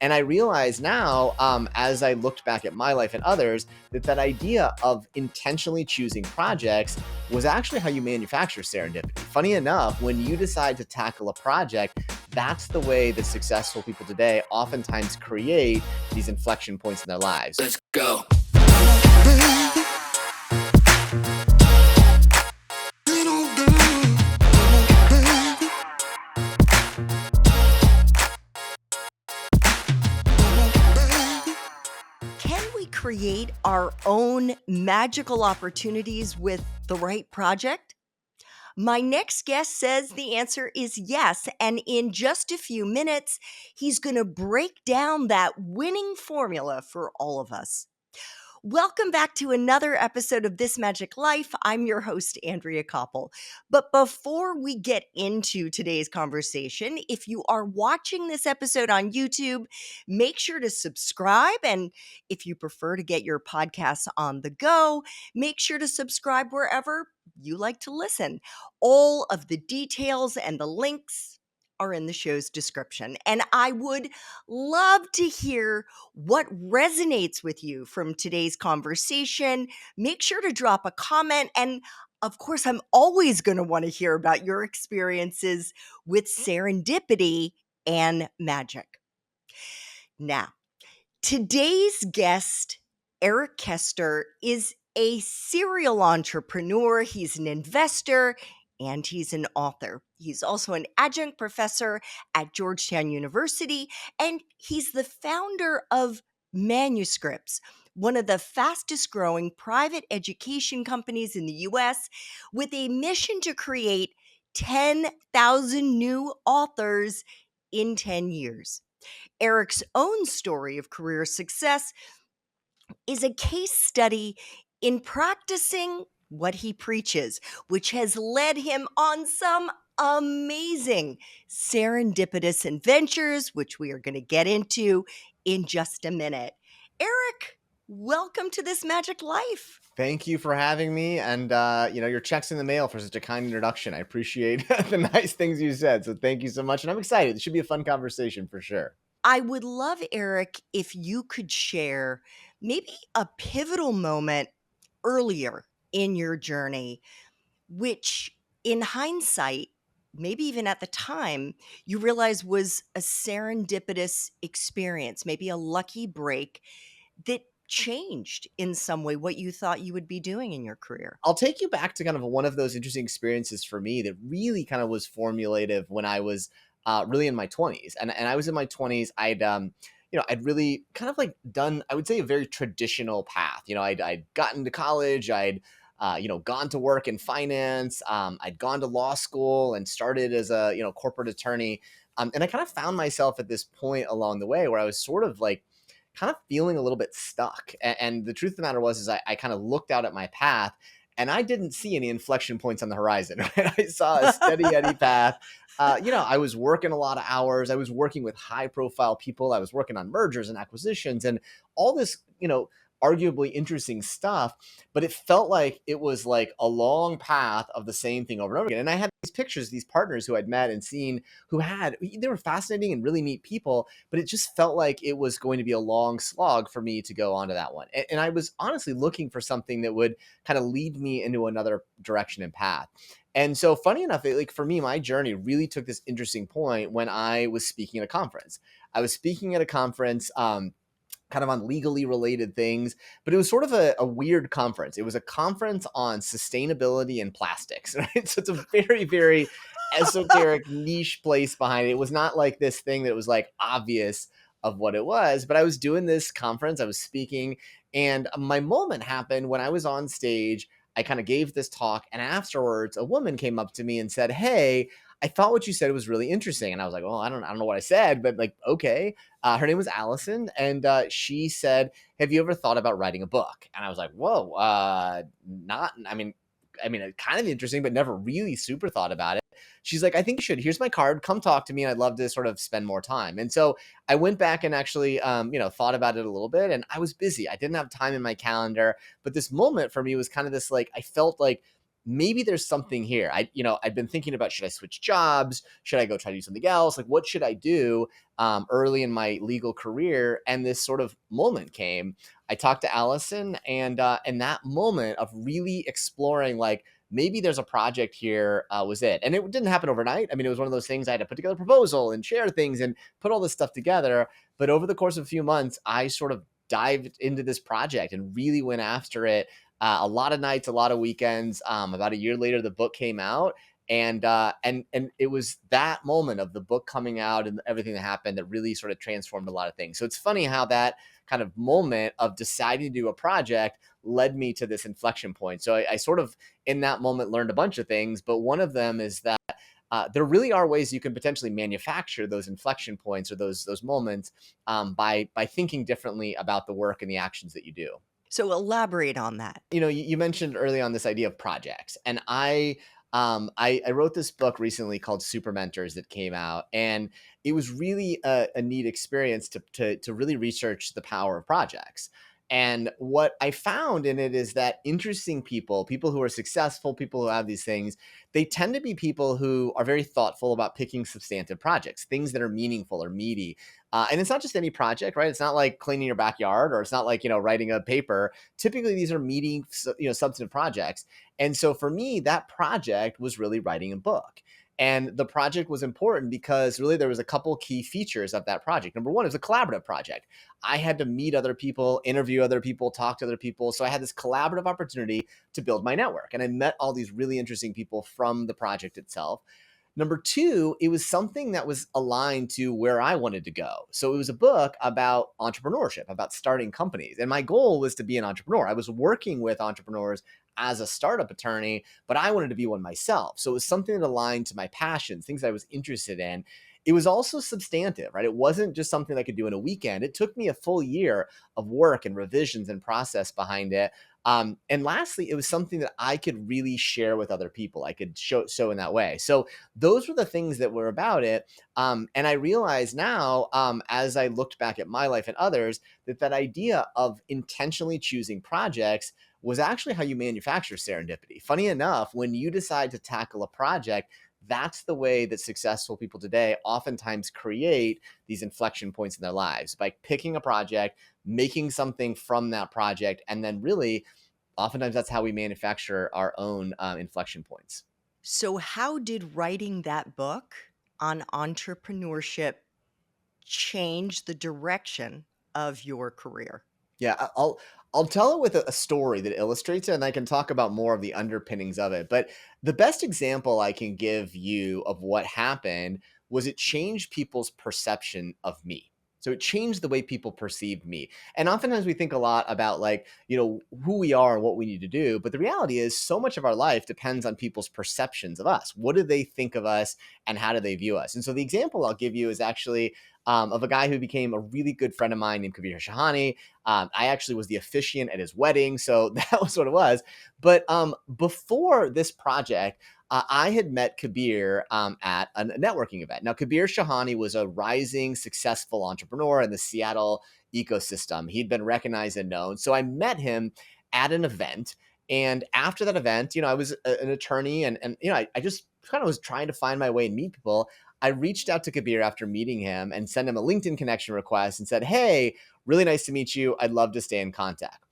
And I realize now, as I looked back at my life and others, that idea of intentionally choosing projects was actually how you manufacture serendipity. Funny enough, when you decide to tackle a project, that's the way that successful people today oftentimes create these inflection points in their lives. Let's go. Can we create our own magical opportunities with the right project? My next guest says the answer is yes. And in just a few minutes, he's going to break down that winning formula for all of us. Welcome back to another episode of This Magic Life. I'm your host, Andrea Koppel. But before we get into today's conversation, if you are watching this episode on YouTube, make sure to subscribe. And if you prefer to get your podcasts on the go, make sure to subscribe wherever you like to listen. All of the details and the links are in the show's description. And I would love to hear what resonates with you from today's conversation. Make sure to drop a comment. And of course, I'm always going to want to hear about your experiences with serendipity and magic. Now, today's guest, Eric Koester, is a serial entrepreneur. He's an investor and he's an author. He's also an adjunct professor at Georgetown University, and he's the founder of Manuscripts, one of the fastest growing private education companies in the US, with a mission to create 10,000 new authors in 10 years. Eric's own story of career success is a case study in practicing what he preaches, which has led him on some amazing serendipitous adventures, which we are going to get into in just a minute. Eric, welcome to This Magic Life. Thank you for having me. And, your check's in the mail for such a kind introduction. I appreciate the nice things you said. So thank you so much. And I'm excited. It should be a fun conversation for sure. I would love, Eric, if you could share maybe a pivotal moment earlier in your journey, which in hindsight, maybe even at the time, you realize was a serendipitous experience, maybe a lucky break that changed in some way what you thought you would be doing in your career. I'll take you back to kind of one of those interesting experiences for me that really kind of was formulative when I was really in my 20s. And I was in my 20s. I'd really kind of like done, I would say, a very traditional path. I'd gotten to college. I'd gone to work in finance. I'd gone to law school and started as a, corporate attorney. And I kind of found myself at this point along the way where I was sort of like kind of feeling a little bit stuck. And the truth of the matter was I kind of looked out at my path and I didn't see any inflection points on the horizon. Right? I saw a steady Eddie path. I was working a lot of hours. I was working with high profile people. I was working on mergers and acquisitions and all this, arguably interesting stuff, but it felt like it was like a long path of the same thing over and over again. And I had these pictures, these partners who I'd met and seen they were fascinating and really neat people, but it just felt like it was going to be a long slog for me to go onto that one. And I was honestly looking for something that would kind of lead me into another direction and path. And so funny enough, for me, my journey really took this interesting point when I was speaking at a conference. I was speaking at a conference, kind of on legally related things, but it was sort of a weird conference. It was a conference on sustainability and plastics, right? So it's a very, very esoteric niche place behind it. It was not like this thing that was like obvious of what it was, but I was doing this conference, I was speaking, and my moment happened when I was on stage. I kind of gave this talk, and afterwards a woman came up to me and said, "Hey, I thought what you said was really interesting." And I was like, "Well, I don't know what I said, but like, okay." Her name was Allison, and she said, "Have you ever thought about writing a book?" And I was like, "Whoa, not. I mean, kind of interesting, but never really super thought about it." She's like, "I think you should. Here's my card. Come talk to me. And I'd love to sort of spend more time." And so I went back and actually, thought about it a little bit. And I was busy. I didn't have time in my calendar. But this moment for me was kind of this like I felt like maybe there's something here. I've been thinking about, should I switch jobs? Should I go try to do something else? Like, what should I do early in my legal career? And this sort of moment came. I talked to Allison, and that moment of really exploring, like, maybe there's a project here, was it. And it didn't happen overnight. I mean, it was one of those things I had to put together a proposal and share things and put all this stuff together. But over the course of a few months, I sort of dived into this project and really went after it. A lot of nights, a lot of weekends. About a year later, the book came out, and it was that moment of the book coming out and everything that happened that really sort of transformed a lot of things. So it's funny how that kind of moment of deciding to do a project led me to this inflection point. So I sort of in that moment learned a bunch of things, but one of them is that there really are ways you can potentially manufacture those inflection points or those moments by thinking differently about the work and the actions that you do. So elaborate on that. You mentioned early on this idea of projects, and I wrote this book recently called Super Mentors that came out, and it was really a neat experience to really research the power of projects. And what I found in it is that interesting people who are successful, people who have these things, they tend to be people who are very thoughtful about picking substantive projects, things that are meaningful or meaty. And it's not just any project, right? It's not like cleaning your backyard, or it's not like, writing a paper. Typically, these are meaty, substantive projects. And so for me, that project was really writing a book. And the project was important because really there was a couple key features of that project. Number one, it was a collaborative project. I had to meet other people, interview other people, talk to other people. So I had this collaborative opportunity to build my network. And I met all these really interesting people from the project itself. Number two, it was something that was aligned to where I wanted to go. So it was a book about entrepreneurship, about starting companies. And my goal was to be an entrepreneur. I was working with entrepreneurs as a startup attorney, but I wanted to be one myself. So it was something that aligned to my passions, things I was interested in. It was also substantive, right? It wasn't just something I could do in a weekend. It took me a full year of work and revisions and process behind it. And lastly, it was something that I could really share with other people. I could show in that way. So those were the things that were about it. And I realize now, as I looked back at my life and others, that idea of intentionally choosing projects was actually how you manufacture serendipity. Funny enough, when you decide to tackle a project, that's the way that successful people today oftentimes create these inflection points in their lives, by picking a project, making something from that project, and then really, oftentimes that's how we manufacture our own inflection points. So, how did writing that book on entrepreneurship change the direction of your career? Yeah, I'll tell it with a story that illustrates it, and I can talk about more of the underpinnings of it. But the best example I can give you of what happened was it changed people's perception of me. So it changed the way people perceived me. And oftentimes we think a lot about, like, who we are and what we need to do. But the reality is so much of our life depends on people's perceptions of us. What do they think of us and how do they view us? And so the example I'll give you is actually of a guy who became a really good friend of mine named Kabir Shahani. I actually was the officiant at his wedding, so that was what it was. But before this project, I had met Kabir at a networking event. Now, Kabir Shahani was a rising, successful entrepreneur in the Seattle ecosystem. He'd been recognized and known. So I met him at an event. And after that event, I was an attorney, and I just kind of was trying to find my way and meet people. I reached out to Kabir after meeting him and sent him a LinkedIn connection request and said, "Hey, really nice to meet you. I'd love to stay in contact."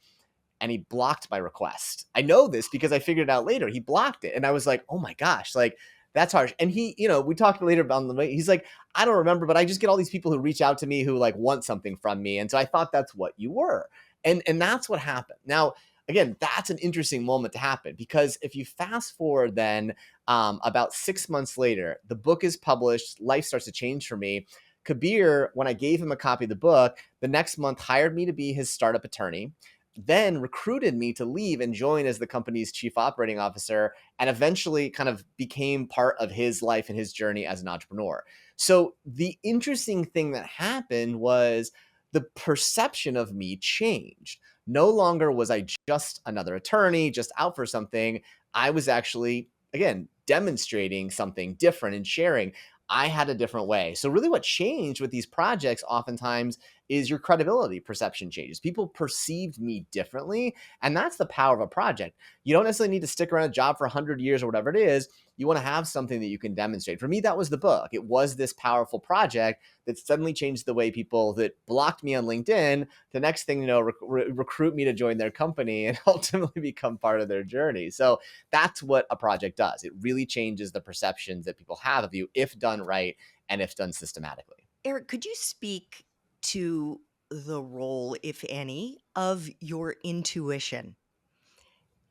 And he blocked my request. I know this because I figured it out later. He blocked it. And I was like, oh my gosh, like, that's harsh. And he, we talked later about the way he's like, "I don't remember, but I just get all these people who reach out to me who like want something from me. And so I thought that's what you were." And that's what happened. Now, again, that's an interesting moment to happen, because if you fast forward then about 6 months later, the book is published, life starts to change for me. Kabir, when I gave him a copy of the book, the next month hired me to be his startup attorney, then recruited me to leave and join as the company's chief operating officer, and eventually kind of became part of his life and his journey as an entrepreneur. So the interesting thing that happened was the perception of me changed. No longer was I just another attorney, just out for something. I was actually, again, demonstrating something different and sharing. I had a different way. So really what changed with these projects oftentimes is your credibility perception changes. People perceived me differently, and that's the power of a project. You don't necessarily need to stick around a job for 100 years or whatever it is. You want to have something that you can demonstrate. For me, that was the book. It was this powerful project that suddenly changed the way people that blocked me on LinkedIn, the next thing you know, recruit me to join their company and ultimately become part of their journey. So that's what a project does. It really changes the perceptions that people have of you if done right and if done systematically. Eric, could you speak to the role, if any, of your intuition?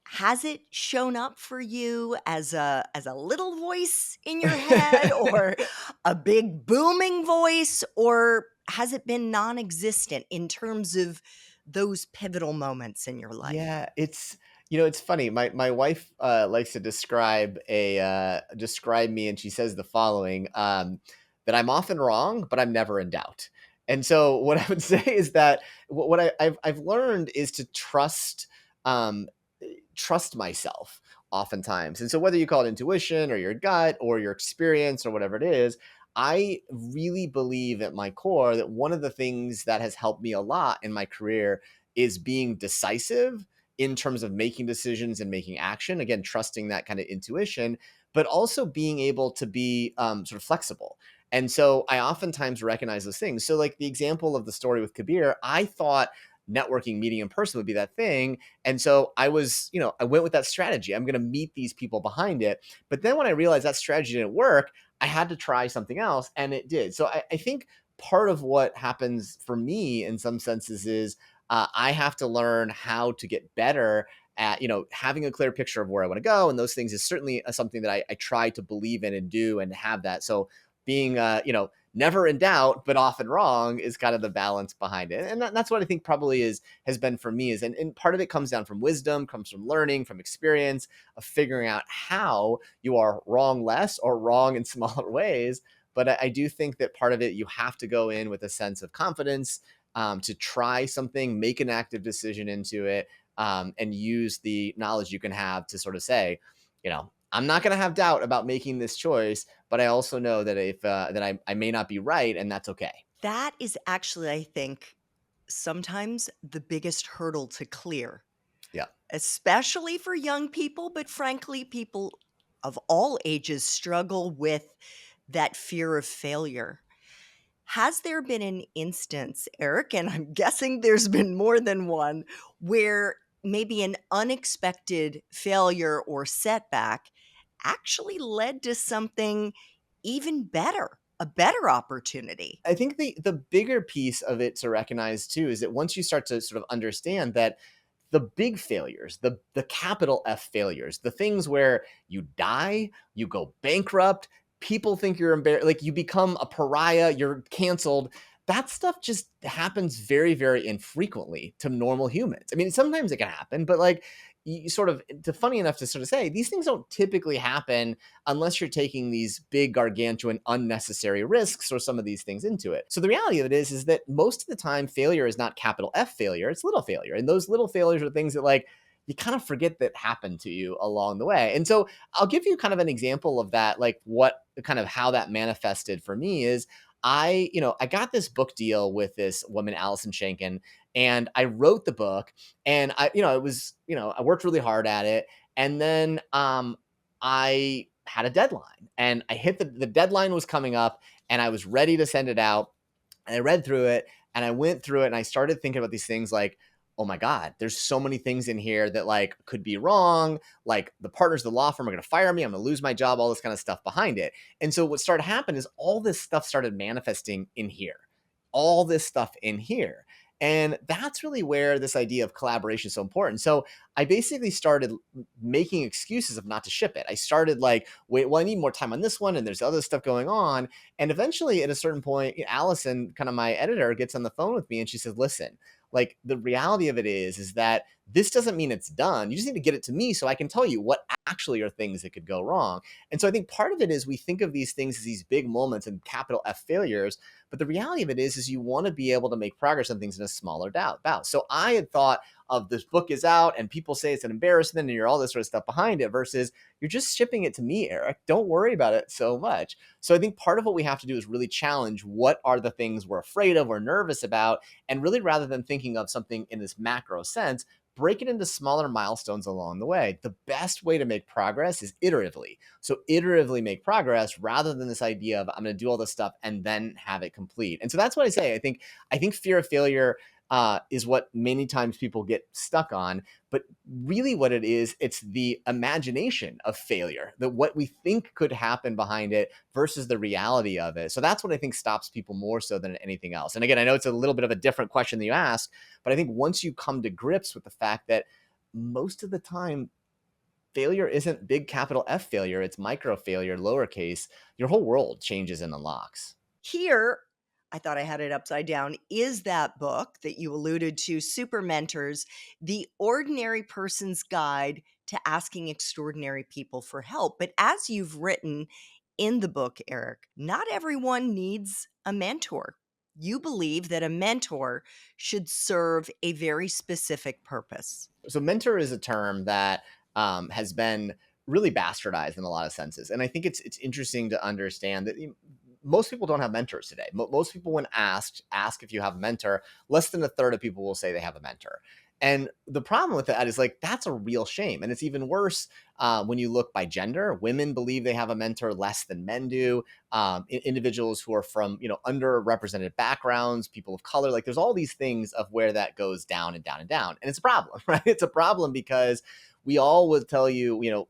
Has it shown up for you as a little voice in your head or a big booming voice, or has it been non-existent in terms of those pivotal moments in your life? Yeah, it's funny. My wife likes to describe me, and she says the following: that I'm often wrong, but I'm never in doubt. And so, what I would say is that what I've learned is to um, trust myself oftentimes. And so, whether you call it intuition or your gut or your experience or whatever it is, I really believe at my core that one of the things that has helped me a lot in my career is being decisive in terms of making decisions and making action. Again, trusting that kind of intuition, but also being able to be sort of flexible. And so I oftentimes recognize those things. So, like the example of the story with Kabir, I thought networking, meeting in person would be that thing. And so I went with that strategy. I'm going to meet these people behind it. But then when I realized that strategy didn't work, I had to try something else, and it did. So I think part of what happens for me in some senses is I have to learn how to get better at having a clear picture of where I want to go, and those things is certainly something that I try to believe in and do and have that. So being never in doubt but often wrong is kind of the balance behind it, and that's what I think probably has been for me is, and part of it comes down from wisdom, comes from learning, from experience of figuring out how you are wrong less or wrong in smaller ways. But I do think that part of it, you have to go in with a sense of confidence, to try something, make an active decision into it, and use the knowledge you can have to sort of say, I'm not going to have doubt about making this choice, but I also know that if that I may not be right, and that's okay. That is actually, I think, sometimes the biggest hurdle to clear, Yeah. especially for young people, but frankly, people of all ages struggle with that fear of failure. Has there been an instance, Eric, and I'm guessing there's been more than one, where maybe an unexpected failure or setback actually led to something even better, a better opportunity? I think the bigger piece of it to recognize too is that once you start to sort of understand that the big failures, the capital F failures, the things where you die, you go bankrupt, people think you're embarrassed, like you become a pariah, you're canceled. That stuff just happens very, very infrequently to normal humans. I mean, sometimes it can happen, but like you sort of, to funny enough to sort of say, these things don't typically happen unless you're taking these big, gargantuan, unnecessary risks or some of these things into it. So the reality of it is that most of the time, failure is not capital F failure; it's little failure, and those little failures are things that like you kind of forget that happened to you along the way. And so I'll give you kind of an example of that, like what kind of how that manifested for me is. I got this book deal with this woman, Allison Shanken, and I wrote the book, and I worked really hard at it, and then I had a deadline, and I hit the deadline was coming up, and I was ready to send it out, and I read through it, and I went through it, and I started thinking about these things like, oh my God, there's so many things in here that like could be wrong. Like the partners of the law firm are going to fire me. I'm going to lose my job, all this kind of stuff behind it. And so what started to happen is all this stuff started manifesting in here, all this stuff in here. And that's really where this idea of collaboration is so important. So I basically started making excuses of not to ship it. I started like, wait, well, I need more time on this one, and there's other stuff going on. And eventually, at a certain point, Allison, kind of my editor, gets on the phone with me and she says, listen, like the reality of it is that this doesn't mean it's done. You just need to get it to me so I can tell you what actually are things that could go wrong. And so I think part of it is we think of these things as these big moments and capital F failures, But the reality of it is you want to be able to make progress on things in a smaller bout. So I had thought of this book is out and people say it's an embarrassment and you're all this sort of stuff behind it versus you're just shipping it to me, Eric. Don't worry about it so much. So I think part of what we have to do is really challenge what are the things we're afraid of or nervous about. And really, rather than thinking of something in this macro sense, break it into smaller milestones along the way. The best way to make progress is iteratively. So iteratively make progress rather than this idea of I'm going to do all this stuff and then have it complete. And so that's what I say. I think fear of failure is what many times people get stuck on. But really what it is, it's the imagination of failure, that what we think could happen behind it versus the reality of it. So that's what I think stops people more so than anything else. And again, I know it's a little bit of a different question than you asked, but I think once you come to grips with the fact that most of the time, failure isn't big capital F failure, it's micro failure, lowercase, your whole world changes and unlocks. Here, I thought I had it upside down, is that book that you alluded to, Super Mentors, The Ordinary Person's Guide to Asking Extraordinary People for Help. But as you've written in the book, Eric, not everyone needs a mentor. You believe that a mentor should serve a very specific purpose. So mentor is a term that has been really bastardized in a lot of senses, and I think it's interesting to understand that most people don't have mentors today. Most people, when ask if you have a mentor, less than a third of people will say they have a mentor. And the problem with that is like that's a real shame, and it's even worse when you look by gender. Women believe they have a mentor less than men do. Individuals who are from underrepresented backgrounds, people of color, like there's all these things of where that goes down and down and down, and it's a problem, right? It's a problem because we all would tell you,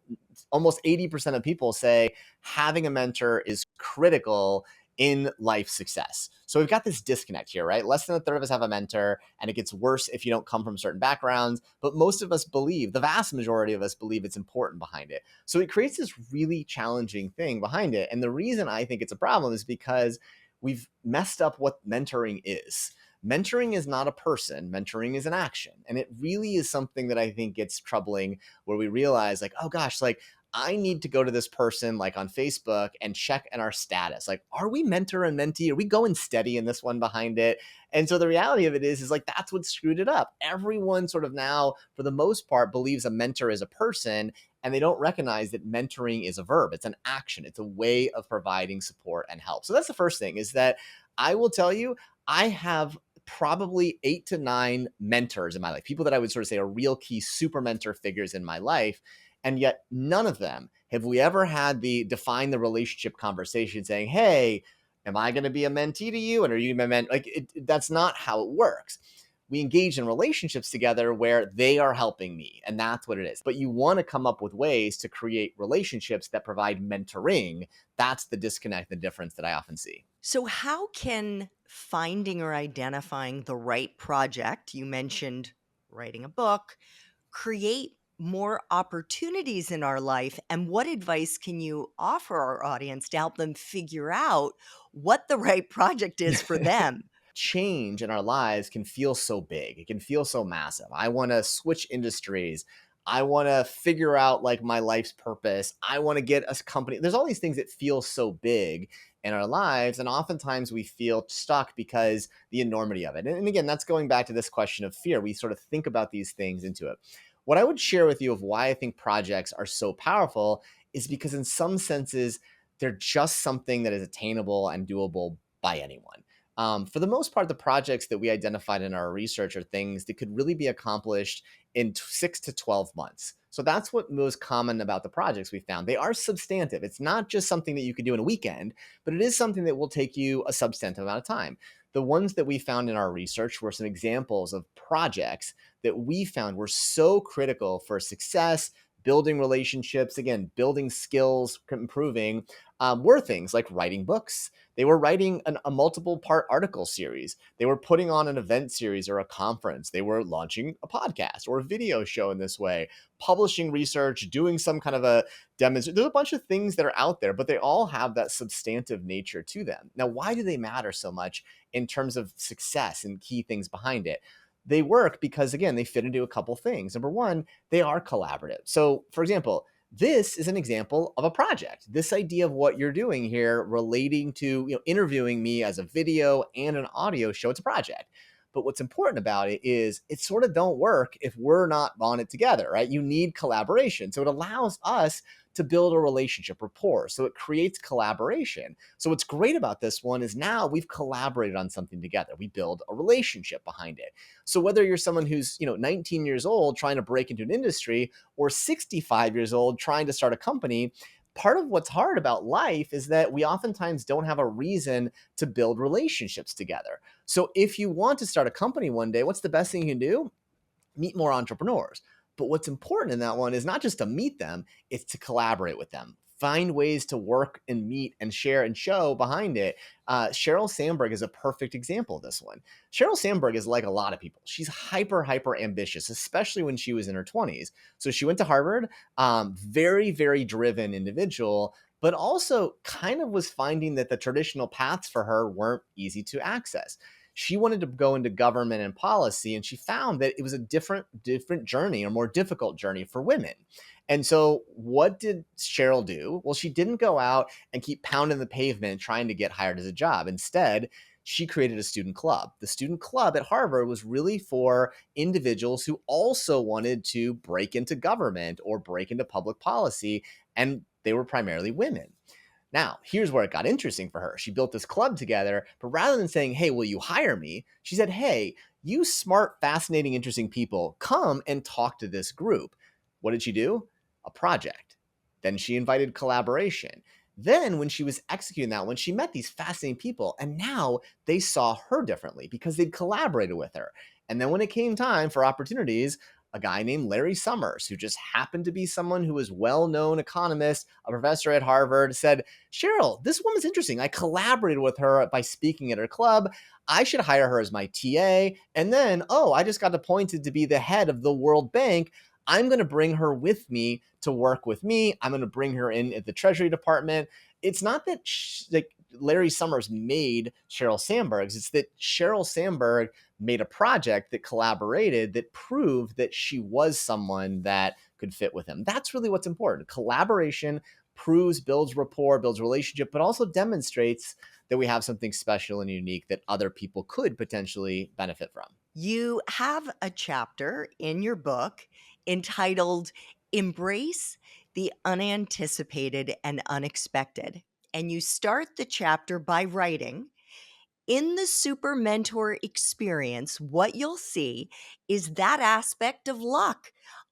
almost 80% of people say having a mentor is critical in life success. So we've got this disconnect here, right? Less than a third of us have a mentor, and it gets worse if you don't come from certain backgrounds. But most of us believe, the vast majority of us believe it's important behind it. So it creates this really challenging thing behind it. And the reason I think it's a problem is because we've messed up what mentoring is. Mentoring is not a person, mentoring is an action. And it really is something that I think gets troubling where we realize like, oh gosh, like I need to go to this person like on Facebook and check in our status. Like, are we mentor and mentee? Are we going steady in this one behind it? And so the reality of it is like that's what screwed it up. Everyone sort of now, for the most part, believes a mentor is a person, and they don't recognize that mentoring is a verb. It's an action. It's a way of providing support and help. So that's the first thing is that I will tell you, I have probably 8 to 9 mentors in my life, people that I would sort of say are real key super mentor figures in my life. And yet none of them have we ever had the define the relationship conversation saying, hey, am I going to be a mentee to you? And are you my mentor? Like that's not how it works. We engage in relationships together where they are helping me. And that's what it is. But you want to come up with ways to create relationships that provide mentoring. That's the disconnect, the difference that I often see. So, how can finding or identifying the right project, you mentioned writing a book, create more opportunities in our life? And what advice can you offer our audience to help them figure out what the right project is for them? Change in our lives can feel so big. It can feel so massive. I want to switch industries. I want to figure out like my life's purpose. I want to get a company. There's all these things that feel so big in our lives. And oftentimes we feel stuck because the enormity of it. And again, that's going back to this question of fear. We sort of think about these things into it. What I would share with you of why I think projects are so powerful is because in some senses, they're just something that is attainable and doable by anyone. For the most part, the projects that we identified in our research are things that could really be accomplished in 6 to 12 months. So that's what most common about the projects we found. They are substantive. It's not just something that you could do in a weekend, but it is something that will take you a substantive amount of time. The ones that we found in our research were some examples of projects that we found were so critical for success, building relationships, again, building skills, improving, were things like writing books. They were writing a multiple part article series. They were putting on an event series or a conference. They were launching a podcast or a video show in this way, publishing research, doing some kind of a demonstration. There's a bunch of things that are out there, but they all have that substantive nature to them. Now, why do they matter so much in terms of success and key things behind it? They work because, again, they fit into a couple things. Number one, they are collaborative. So, for example, This is an example of a project. This idea of what you're doing here relating to, interviewing me as a video and an audio show, it's a project. But what's important about it is it sort of don't work if we're not on it together, right? You need collaboration. So it allows us to build a relationship rapport. So it creates collaboration. So what's great about this one is now we've collaborated on something together. We build a relationship behind it. So whether you're someone who's, 19 years old trying to break into an industry or 65 years old trying to start a company, part of what's hard about life is that we oftentimes don't have a reason to build relationships together. So if you want to start a company one day, what's the best thing you can do? Meet more entrepreneurs. But what's important in that one is not just to meet them, it's to collaborate with them. Find ways to work and meet and share and show behind it. Sheryl Sandberg is a perfect example of this one. Sheryl Sandberg is like a lot of people. She's hyper ambitious, especially when she was in her 20s. So she went to Harvard, very, very driven individual, but also kind of was finding that the traditional paths for her weren't easy to access. She wanted to go into government and policy, and she found that it was a different journey, or more difficult journey for women. And so what did Cheryl do? Well, she didn't go out and keep pounding the pavement trying to get hired as a job. Instead, she created a student club. The student club at Harvard was really for individuals who also wanted to break into government or break into public policy, and they were primarily women. Now, here's where it got interesting for her. She built this club together, but rather than saying, "Hey, will you hire me?" she said, "Hey, you smart, fascinating, interesting people, come and talk to this group." What did she do? A project. Then she invited collaboration. Then, when she was executing that one, she met these fascinating people, and now they saw her differently because they'd collaborated with her. And then, when it came time for opportunities, a guy named Larry Summers, who just happened to be someone who was well-known economist, a professor at Harvard, said, "Cheryl, this woman's interesting. I collaborated with her by speaking at her club. I should hire her as my TA. And then, oh, I just got appointed to be the head of the World Bank. I'm going to bring her with me to work with me. I'm going to bring her in at the Treasury Department." It's not that like Larry Summers made Sheryl Sandberg's. It's that Sheryl Sandberg made a project that collaborated that proved that she was someone that could fit with him. That's really what's important. Collaboration proves, builds rapport, builds relationship, but also demonstrates that we have something special and unique that other people could potentially benefit from. You have a chapter in your book entitled Embrace the Unanticipated and Unexpected. And you start the chapter by writing, in the super mentor experience, what you'll see is that aspect of luck,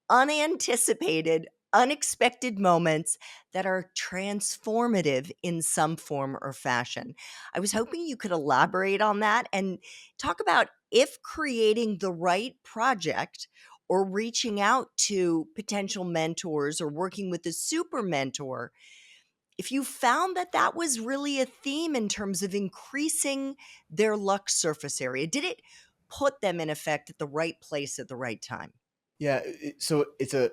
unanticipated, unexpected moments that are transformative in some form or fashion. I was hoping you could elaborate on that and talk about if creating the right project or reaching out to potential mentors or working with a super mentor, if you found that that was really a theme in terms of increasing their luck surface area. Did it put them in effect at the right place at the right time? Yeah, so it's a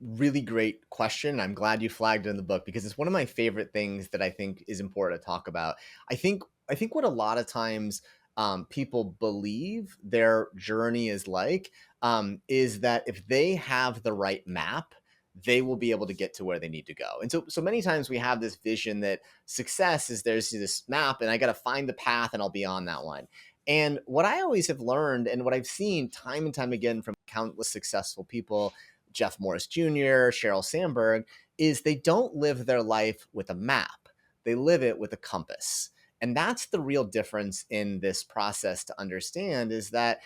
really great question. I'm glad you flagged it in the book because it's one of my favorite things that I think is important to talk about. I think what a lot of times people believe their journey is like is that if they have the right map, they will be able to get to where they need to go. And so many times we have this vision that success is there's this map and I got to find the path and I'll be on that one. And what I always have learned and what I've seen time and time again from countless successful people, Jeff Morris Jr., Sheryl Sandberg, is they don't live their life with a map. They live it with a compass. And that's the real difference in this process to understand is that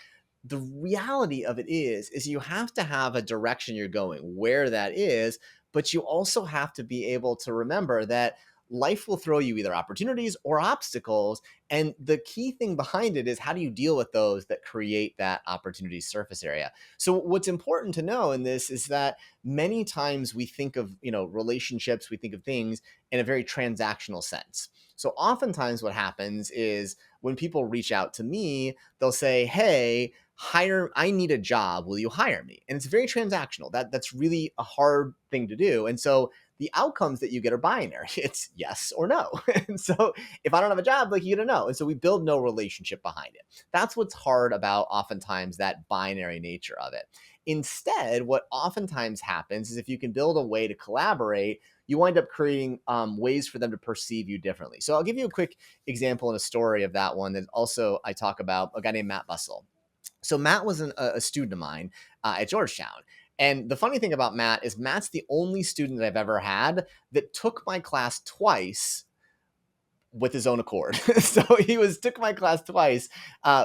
the reality of it is you have to have a direction you're going, where that is, but you also have to be able to remember that life will throw you either opportunities or obstacles. And the key thing behind it is how do you deal with those that create that opportunity surface area? So what's important to know in this is that many times we think of, relationships, we think of things in a very transactional sense. So oftentimes what happens is when people reach out to me, they'll say, "Hey, I need a job. Will you hire me?" And it's very transactional. That's really a hard thing to do. And so the outcomes that you get are binary. It's yes or no. And so if I don't have a job, like you don't know. And so we build no relationship behind it. That's what's hard about oftentimes that binary nature of it. Instead, what oftentimes happens is if you can build a way to collaborate, you wind up creating ways for them to perceive you differently. So I'll give you a quick example and a story of that one that also I talk about a guy named Matt Bussell. So Matt was a student of mine at Georgetown. And the funny thing about Matt is Matt's the only student that I've ever had that took my class twice with his own accord. So he took my class twice,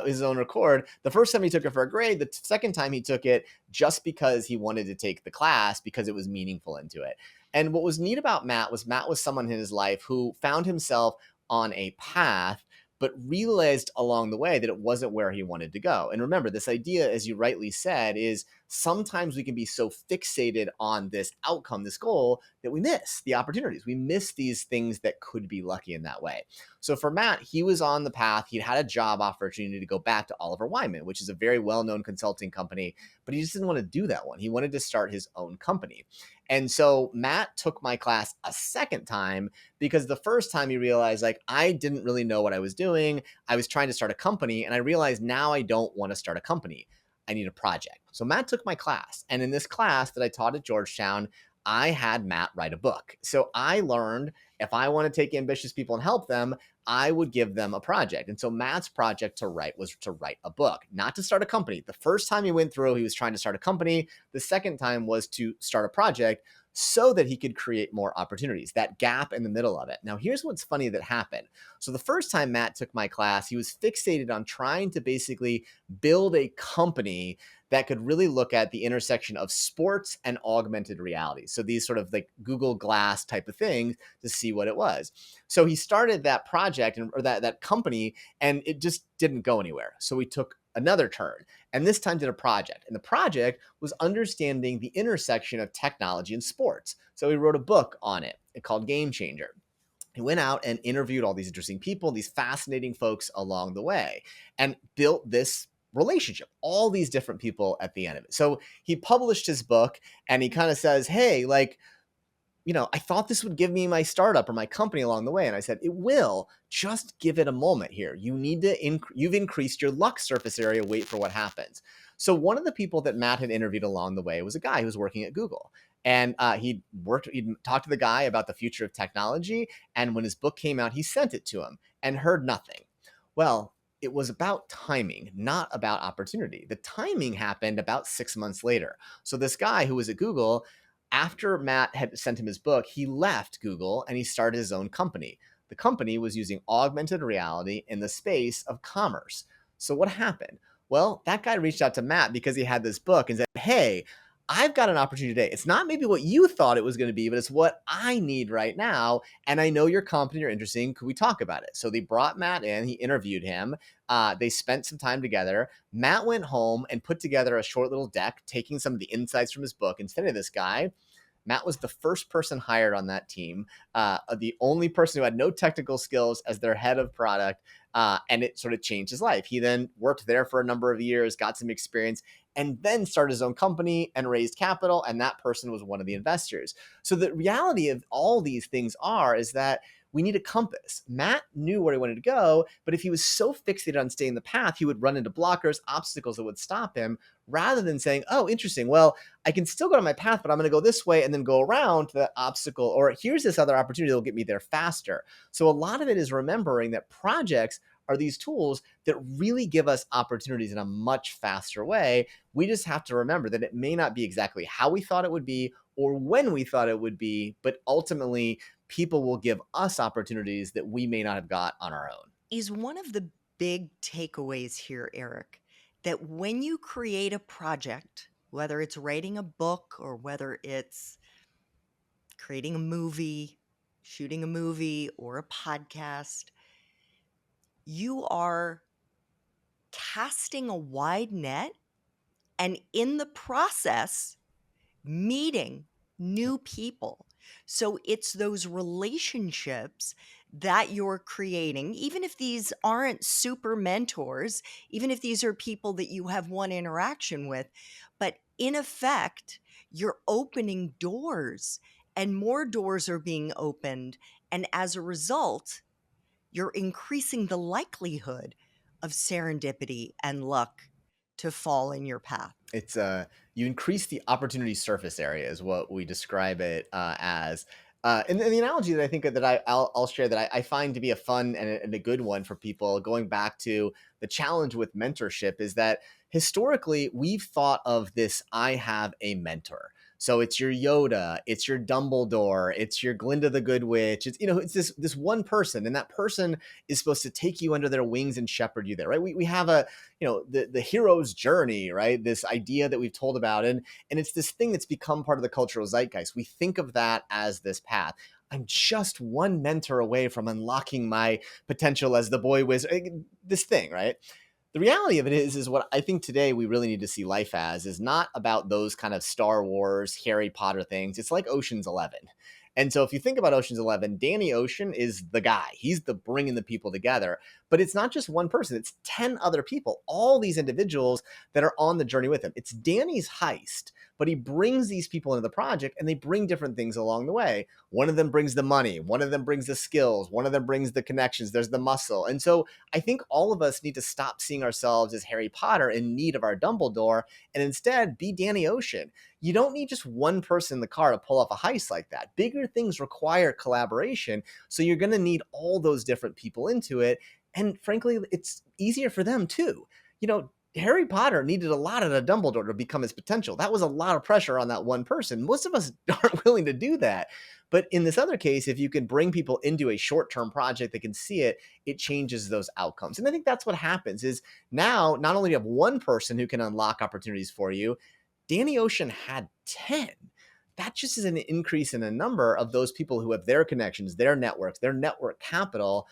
his own accord. The first time he took it for a grade. The second time he took it just because he wanted to take the class because it was meaningful into it. And what was neat about Matt was someone in his life who found himself on a path, but realized along the way that it wasn't where he wanted to go. And remember, this idea, as you rightly said, is sometimes we can be so fixated on this outcome, this goal, that we miss the opportunities. We miss these things that could be lucky in that way. So for Matt, he was on the path. He'd had a job opportunity to go back to Oliver Wyman, which is a very well-known consulting company, but he just didn't want to do that one. He wanted to start his own company. And so Matt took my class a second time because the first time he realized, like, I didn't really know what I was doing. I was trying to start a company, and I realized now I don't want to start a company. I need a project. So Matt took my class. And in this class that I taught at Georgetown, I had Matt write a book. So I learned if I want to take ambitious people and help them, I would give them a project. And so Matt's project to write was to write a book, not to start a company. The first time he went through, he was trying to start a company. The second time was to start a project so that he could create more opportunities, that gap in the middle of it. Now, here's what's funny that happened. So the first time Matt took my class, he was fixated on trying to basically build a company that could really look at the intersection of sports and augmented reality. So these sort of like Google Glass type of things to see what it was. So he started that project or that company, and it just didn't go anywhere. So we took another turn and this time did a project. And the project was understanding the intersection of technology and sports. So he wrote a book on it called Game Changer. He went out and interviewed all these interesting people, these fascinating folks along the way, and built this relationship, all these different people at the end of it. So he published his book and he kind of says, hey, like, I thought this would give me my startup or my company along the way. And I said, it will. Just give it a moment here. You need to, you've increased your luck surface area. Wait for what happens. So one of the people that Matt had interviewed along the way was a guy who was working at Google. And he'd talked to the guy about the future of technology. And when his book came out, he sent it to him and heard nothing. Well, it was about timing, not about opportunity. The timing happened about 6 months later. So this guy who was at Google, after Matt had sent him his book, he left Google and he started his own company. The company was using augmented reality in the space of commerce. So what happened? Well, that guy reached out to Matt because he had this book and said, hey, I've got an opportunity today. It's not maybe what you thought it was going to be, but it's what I need right now. And I know you're competent, you're interesting. Could we talk about it? So they brought Matt in, he interviewed him. They spent some time together. Matt went home and put together a short little deck, taking some of the insights from his book and sent it to this guy. Matt was the first person hired on that team, the only person who had no technical skills as their head of product, and it sort of changed his life. He then worked there for a number of years, got some experience, and then started his own company and raised capital, and that person was one of the investors. So the reality of all these things is that we need a compass. Matt knew where he wanted to go, but if he was so fixated on staying the path, he would run into blockers, obstacles that would stop him, rather than saying, oh, interesting, well, I can still go to my path, but I'm going to go this way and then go around to that obstacle, or here's this other opportunity that will get me there faster. So a lot of it is remembering that projects are these tools that really give us opportunities in a much faster way. We just have to remember that it may not be exactly how we thought it would be or when we thought it would be, but ultimately people will give us opportunities that we may not have got on our own. Is one of the big takeaways here, Eric, that when you create a project, whether it's writing a book or whether it's creating a movie, shooting a movie, or a podcast, you are casting a wide net and in the process, meeting new people. So it's those relationships that you're creating, even if these aren't super mentors, even if these are people that you have one interaction with, but in effect, you're opening doors and more doors are being opened. And as a result, you're increasing the likelihood of serendipity and luck to fall in your path? It's you increase the opportunity surface area is what we describe it as. And the analogy that I think that I'll share that I find to be a fun and a good one for people going back to the challenge with mentorship is that historically we've thought of this I have a mentor. So it's your Yoda, it's your Dumbledore, it's your Glinda the Good Witch. It's it's this one person, and that person is supposed to take you under their wings and shepherd you there, right? We have a the hero's journey, right? This idea that we've told about, and it's this thing that's become part of the cultural zeitgeist. We think of that as this path. I'm just one mentor away from unlocking my potential as the boy wizard. This thing, right? The reality of it is what I think today we really need to see life as is not about those kind of Star Wars, Harry Potter things. It's like Ocean's 11. And so if you think about Ocean's 11, Danny Ocean is the guy. He's the bringing the people together. But it's not just one person. It's 10 other people, all these individuals that are on the journey with him. It's Danny's heist, but he brings these people into the project and they bring different things along the way. One of them brings the money. One of them brings the skills. One of them brings the connections. There's the muscle. And so I think all of us need to stop seeing ourselves as Harry Potter in need of our Dumbledore and instead be Danny Ocean. You don't need just one person in the car to pull off a heist like that. Bigger things require collaboration. So you're going to need all those different people into it. And frankly, it's easier for them too. Harry Potter needed a lot of the Dumbledore to become his potential. That was a lot of pressure on that one person. Most of us aren't willing to do that. But in this other case, if you can bring people into a short-term project that can see it, it changes those outcomes. And I think that's what happens is now not only do you have one person who can unlock opportunities for you, Danny Ocean had 10. That just is an increase in a number of those people who have their connections, their networks, their network capital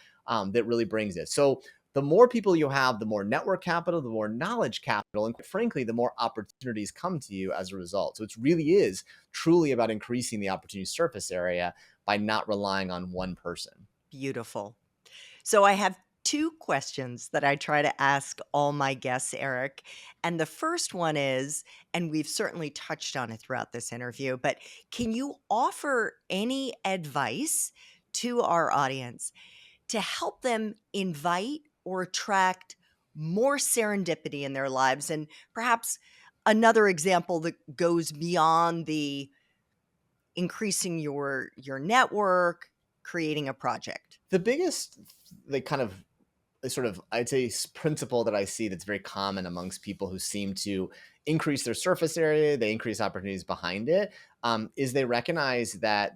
that really brings it. So the more people you have, the more network capital, the more knowledge capital, and frankly, the more opportunities come to you as a result. So it really is truly about increasing the opportunity surface area by not relying on one person. Beautiful. So I have two questions that I try to ask all my guests, Eric. And the first one is, and we've certainly touched on it throughout this interview, but can you offer any advice to our audience to help them invite or attract more serendipity in their lives? And perhaps another example that goes beyond the increasing your network, creating a project. The biggest, like, kind of sort of, I'd say, principle that I see that's very common amongst people who seem to increase their surface area, they increase opportunities behind it, is they recognize that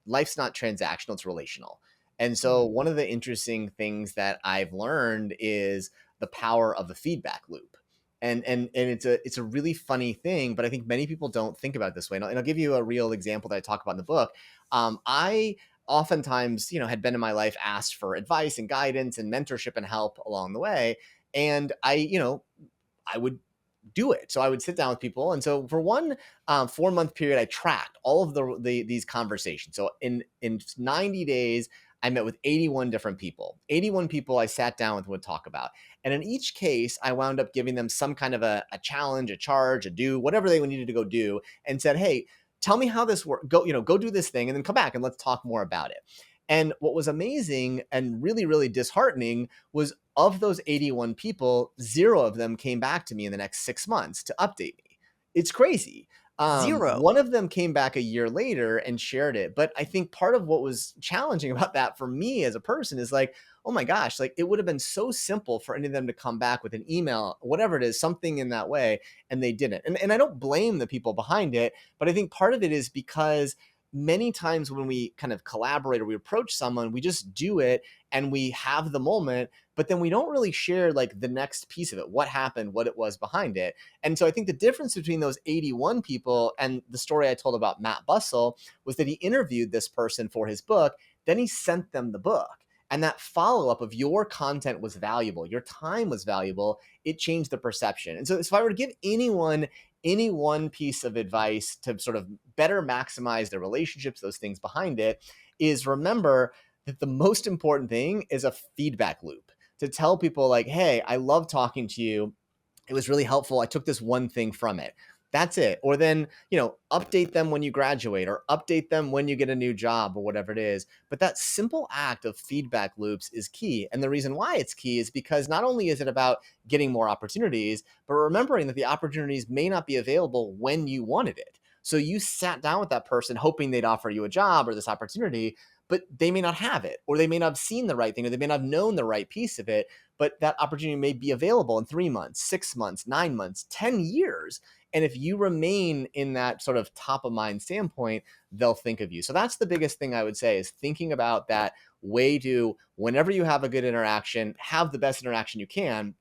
life's not transactional, it's relational. And so Mhm. one of the interesting things that I've learned is the power of the feedback loop. And it's a really funny thing, but I think many people don't think about it this way. And I'll give you a real example that I talk about in the book. I oftentimes, had been in my life asked for advice and guidance and mentorship and help along the way. And I would do it. So I would sit down with people. And so for one 4-month period, I tracked all of these conversations. So in 90 days, I met with 81 different people. 81 people I sat down with and would talk about. And in each case, I wound up giving them some kind of a challenge, a charge, a do, whatever they needed to go do, and said, hey, tell me how this works. Go do this thing and then come back and let's talk more about it. And what was amazing and really, really disheartening was of those 81 people, 0 of them came back to me in the next 6 months to update me. It's crazy. Zero. One of them came back a year later and shared it. But I think part of what was challenging about that for me as a person is like, oh my gosh, like it would have been so simple for any of them to come back with an email, whatever it is, something in that way, and they didn't. And I don't blame the people behind it, but I think part of it is because many times when we kind of collaborate or we approach someone, we just do it and we have the moment, but then we don't really share like the next piece of it, what happened, what it was behind it. And so I think the difference between those 81 people and the story I told about Matt Bussell was that he interviewed this person for his book, then he sent them the book. And that follow up of your content was valuable, your time was valuable, it changed the perception. And so if I were to give anyone any one piece of advice to sort of better maximize their relationships, those things behind it, is remember that the most important thing is a feedback loop to tell people like, hey, I love talking to you. It was really helpful. I took this one thing from it. That's it. Or then, update them when you graduate or update them when you get a new job or whatever it is. But that simple act of feedback loops is key. And the reason why it's key is because not only is it about getting more opportunities, but remembering that the opportunities may not be available when you wanted it. So you sat down with that person hoping they'd offer you a job or this opportunity, but they may not have it, or they may not have seen the right thing, or they may not have known the right piece of it. But that opportunity may be available in 3 months, 6 months, 9 months, 10 years. And if you remain in that sort of top of mind standpoint, they'll think of you. So that's the biggest thing I would say is thinking about that way to, whenever you have a good interaction, have the best interaction you can,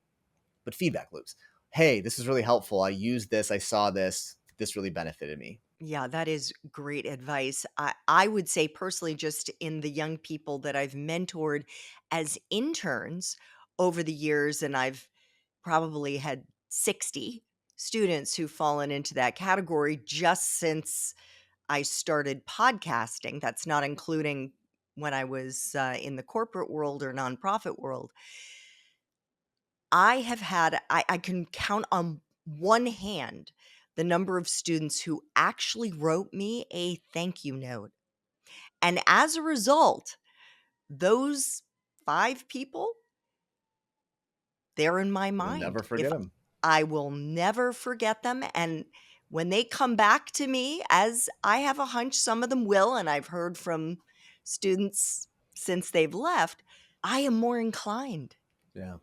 but feedback loops. Hey, this is really helpful. I used this. I saw this. This really benefited me. Yeah, that is great advice. I would say personally, just in the young people that I've mentored as interns over the years, and I've probably had 60 students who've fallen into that category just since I started podcasting. That's not including when I was in the corporate world or nonprofit world. I can count on one hand the number of students who actually wrote me a thank you note. And as a result, those 5 people, they're in my You'll never mind. If forget them. I will never forget them, and when they come back to me, as I have a hunch some of them will, and I've heard from students since they've left, I am more inclined Yeah.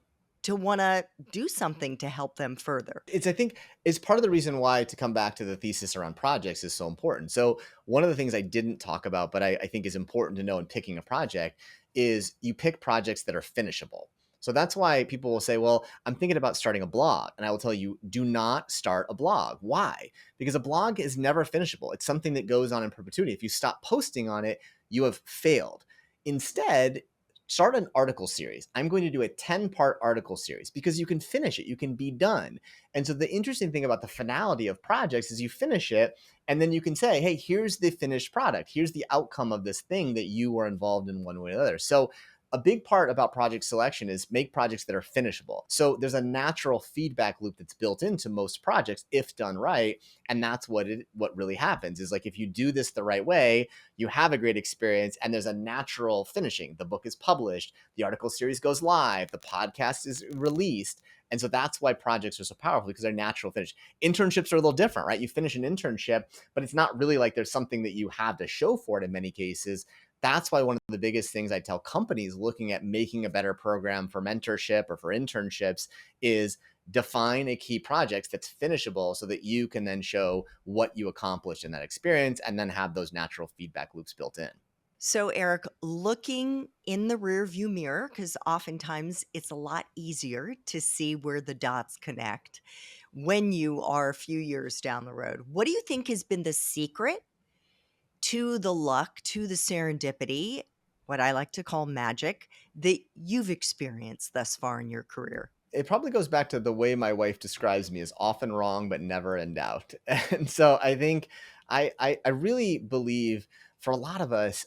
to wanna do something to help them further. I think it's part of the reason why, to come back to the thesis around projects, is so important. So one of the things I didn't talk about, but I think is important to know in picking a project, is you pick projects that are finishable. So that's why people will say, well, I'm thinking about starting a blog. And I will tell you, do not start a blog. Why? Because a blog is never finishable. It's something that goes on in perpetuity. If you stop posting on it, you have failed. Instead, start an article series. I'm going to do a 10-part article series because you can finish it. You can be done. And so the interesting thing about the finality of projects is you finish it and then you can say, hey, here's the finished product. Here's the outcome of this thing that you were involved in one way or another. So a big part about project selection is make projects that are finishable. So there's a natural feedback loop that's built into most projects if done right. And that's what really happens is, like, if you do this the right way, you have a great experience and there's a natural finishing. The book is published, the article series goes live, the podcast is released. And so that's why projects are so powerful, because they're natural finish. Internships are a little different, right? You finish an internship, but it's not really like there's something that you have to show for it in many cases. That's why one of the biggest things I tell companies looking at making a better program for mentorship or for internships is define a key project that's finishable so that you can then show what you accomplished in that experience and then have those natural feedback loops built in. So, Eric, looking in the rearview mirror, because oftentimes it's a lot easier to see where the dots connect when you are a few years down the road. What do you think has been the secret to the luck, to the serendipity, what I like to call magic, that you've experienced thus far in your career? It probably goes back to the way my wife describes me as often wrong, but never in doubt. And so I think I really believe, for a lot of us,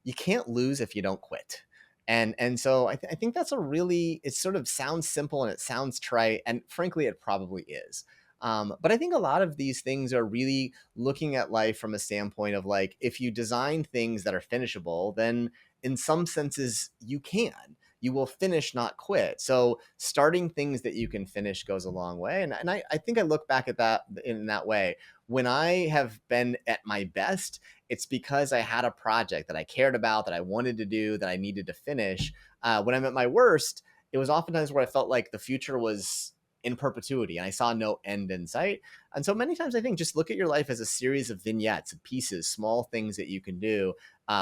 you can't lose if you don't quit. And so I think that's a really, it sort of sounds simple and it sounds trite, and frankly, it probably is. But I think a lot of these things are really looking at life from a standpoint of, like, if you design things that are finishable, then in some senses you can. You will finish, not quit. So starting things that you can finish goes a long way. And I think I look back at that in that way. When I have been at my best, it's because I had a project that I cared about, that I wanted to do, that I needed to finish. When I'm at my worst, it was oftentimes where I felt like the future was in perpetuity and I saw no end in sight. And so many times I think just look at your life as a series of vignettes, of pieces, small things that you can do,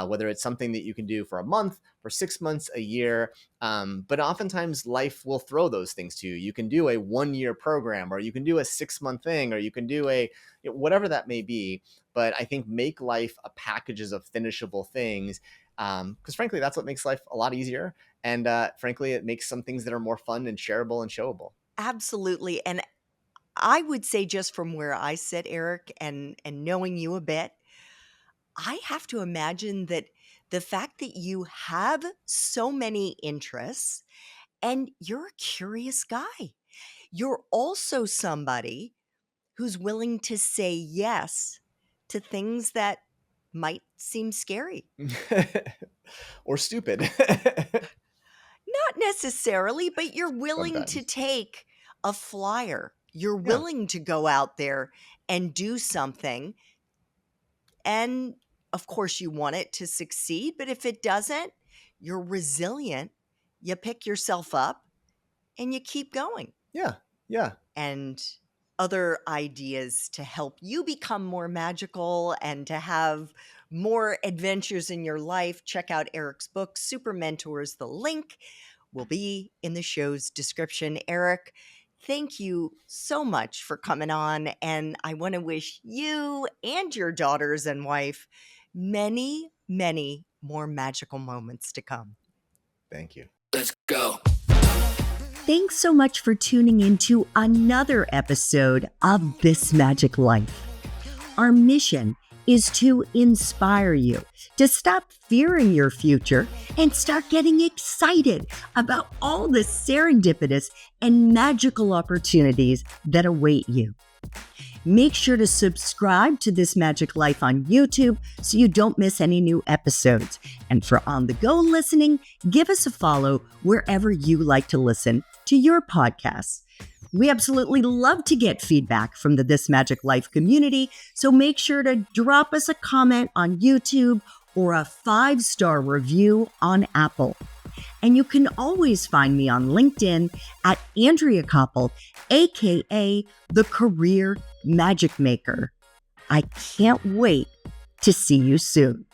whether it's something that you can do for a month, for 6 months, a year. But oftentimes life will throw those things to you. You can do a 1-year program, or you can do a 6-month thing, or you can do whatever that may be. But I think make life a packages of finishable things, because frankly, that's what makes life a lot easier. And frankly, it makes some things that are more fun and shareable and showable. Absolutely. And I would say, just from where I sit, Eric, and knowing you a bit, I have to imagine that the fact that you have so many interests and you're a curious guy. You're also somebody who's willing to say yes to things that might seem scary. Or stupid. Not necessarily, but you're willing to Sometimes. take a flyer. You're Yeah. willing to go out there and do something. And of course, you want it to succeed, but if it doesn't, you're resilient. You pick yourself up and you keep going. Yeah. Yeah. And other ideas to help you become more magical and to have more adventures in your life, check out Eric's book, Super Mentors. The link will be in the show's description. Eric, thank you so much for coming on. And I want to wish you and your daughters and wife many, many more magical moments to come. Thank you. Let's go. Thanks so much for tuning into another episode of This Magic Life. Our mission is to inspire you to stop fearing your future and start getting excited about all the serendipitous and magical opportunities that await you. Make sure to subscribe to This Magic Life on YouTube so you don't miss any new episodes. And for on-the-go listening, give us a follow wherever you like to listen to your podcasts. We absolutely love to get feedback from the This Magic Life community, so make sure to drop us a comment on YouTube or a 5-star review on Apple. And you can always find me on LinkedIn at Andrea Koppel, aka the Career Magic Maker. I can't wait to see you soon.